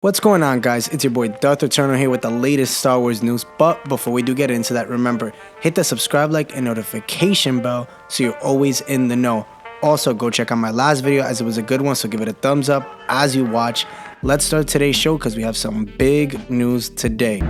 What's going on, guys? It's your boy Darth Eternal here with the latest Star Wars news. But before we do get into that, remember, hit the subscribe, like, and notification bell so you're always in the know. Also, go check out my last video as it was a good one, so give it a thumbs up as you watch. Let's start today's show because we have some big news today.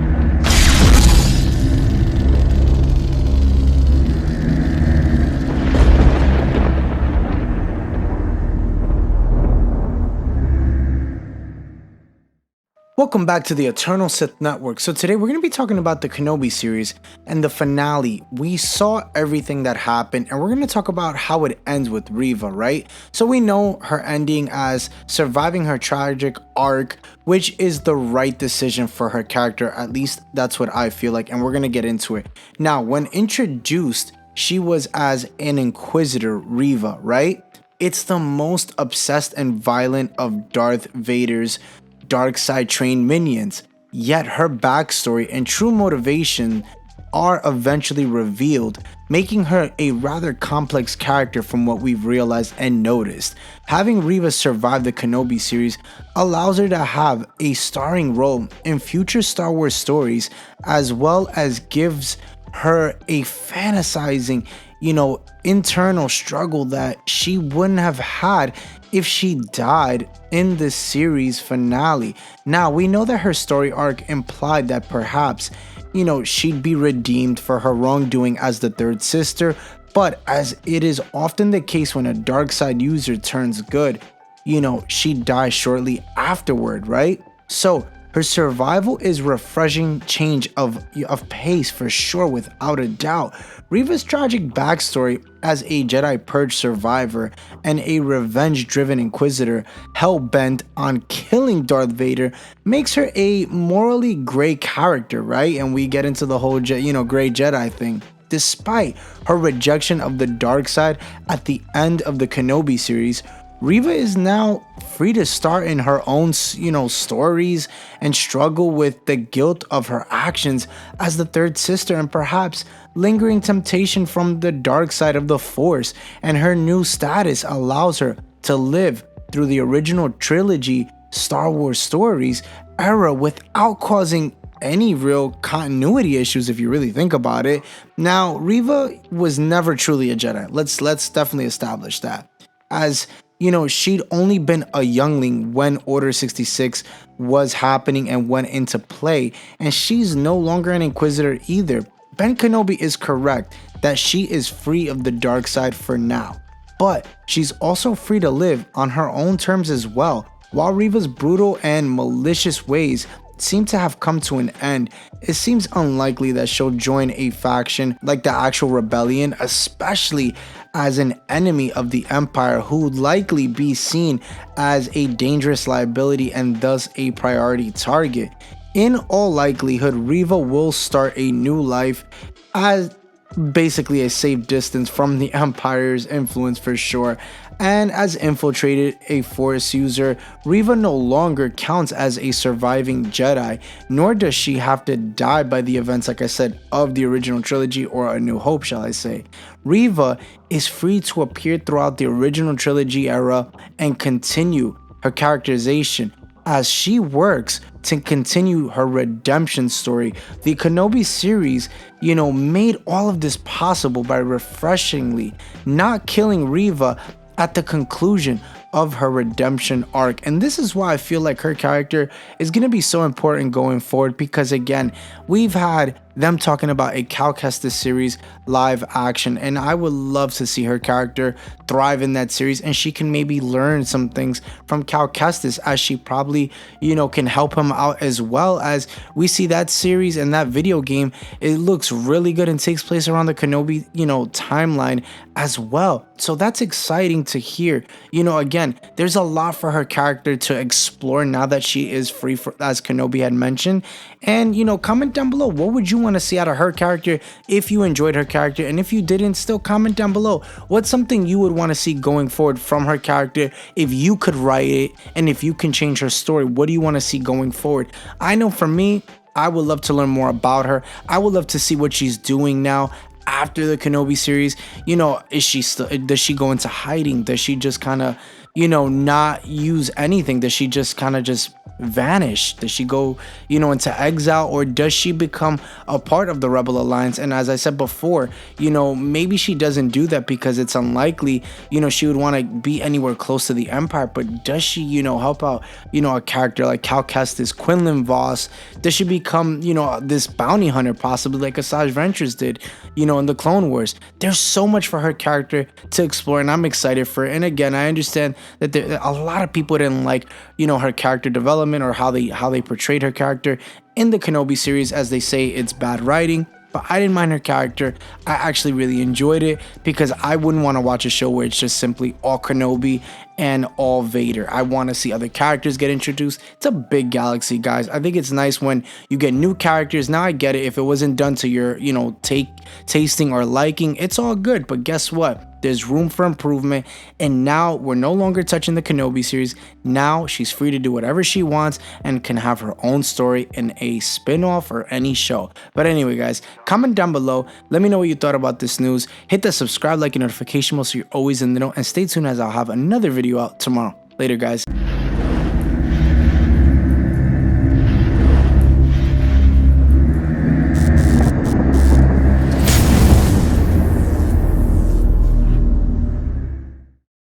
Welcome back to the Eternal Sith Network. So today we're going to be talking about the Kenobi series and the finale. We saw everything that happened and we're going to talk about how it ends with Reva, right? So we know her ending as surviving her tragic arc, which is the right decision for her character. At least that's what I feel like, and we're going to get into it. Now, when introduced, she was as an Inquisitor, Reva, right? It's the most obsessed and violent of Darth Vader's dark side trained minions, yet her backstory and true motivation are eventually revealed, making her a rather complex character from what we've realized and noticed. Having Reva survive the Kenobi series allows her to have a starring role in future Star Wars stories, as well as gives her a fantasizing, internal struggle that she wouldn't have had if she died in the series finale. Now, we know that her story arc implied that perhaps, she'd be redeemed for her wrongdoing as the third sister, but as it is often the case when a dark side user turns good, she dies shortly afterward, right? So her survival is refreshing change of pace for sure, without a doubt. Reva's tragic backstory as a Jedi Purge survivor and a revenge-driven Inquisitor hell-bent on killing Darth Vader makes her a morally gray character, right? And we get into the whole, gray Jedi thing. Despite her rejection of the dark side at the end of the Kenobi series, Reva is now free to start in her own, stories and struggle with the guilt of her actions as the third sister and perhaps lingering temptation from the dark side of the Force. And her new status allows her to live through the original trilogy Star Wars stories era without causing any real continuity issues, if you really think about it. Now, Reva was never truly a Jedi. Let's definitely establish that. As she'd only been a youngling when Order 66 was happening and went into play, and she's no longer an Inquisitor either. Ben Kenobi is correct that she is free of the dark side for now, but she's also free to live on her own terms as well. While Reva's brutal and malicious ways seem to have come to an end, it seems unlikely that she'll join a faction like the actual rebellion, especially as an enemy of the Empire who would likely be seen as a dangerous liability and thus a priority target. In all likelihood, Reva will start a new life as basically a safe distance from the Empire's influence for sure. And as infiltrated a Force user, Reva no longer counts as a surviving Jedi, nor does she have to die by the events, like I said, of the original trilogy or A New Hope, shall I say. Reva is free to appear throughout the original trilogy era and continue her characterization as she works to continue her redemption story. The Kenobi series, made all of this possible by refreshingly not killing Reva at the conclusion of her redemption arc. And this is why I feel like her character is going to be so important going forward, because again, we've had them talking about a Cal Kestis series live action, and I would love to see her character thrive in that series, and she can maybe learn some things from Cal Kestis, as she probably can help him out, as well as we see that series and that video game. It looks really good and takes place around the Kenobi timeline as well, so that's exciting to hear. Again, there's a lot for her character to explore now that she is free, as Kenobi had mentioned. And comment down below, what would you want to see out of her character if you enjoyed her character, and if you didn't, still comment down below what's something you would want to see going forward from her character. If you could write it and if you can change her story, what do you want to see going forward? I know for me, I would love to learn more about her. I would love to see what she's doing now after the Kenobi series. Is she still, does she go into hiding? Does she just kind of not use anything? Does she just kind of just vanish? Does she go, into exile, or does she become a part of the Rebel Alliance? And as I said before, maybe she doesn't do that because it's unlikely, she would want to be anywhere close to the Empire. But does she, help out, a character like Cal Kestis, Quinlan Voss? Does she become, this bounty hunter, possibly like Asajj Ventress did, in the Clone Wars? There's so much for her character to explore, and I'm excited for it. And again, I understand that a lot of people didn't like, her character development or how they portrayed her character in the Kenobi series, as they say it's bad writing. But I didn't mind her character. I actually really enjoyed it because I wouldn't want to watch a show where it's just simply all Kenobi and all Vader. I want to see other characters get introduced. It's a big galaxy, guys. I think it's nice when you get new characters. Now I get it. If it wasn't done to your, tasting or liking, it's all good. But guess what? There's room for improvement, and now we're no longer touching the Kenobi series. Now she's free to do whatever she wants and can have her own story in a spin-off or any show. But anyway, guys, comment down below. Let me know what you thought about this news. Hit the subscribe, like, and notification bell so you're always in the know, and stay tuned as I'll have another video out tomorrow. Later, guys.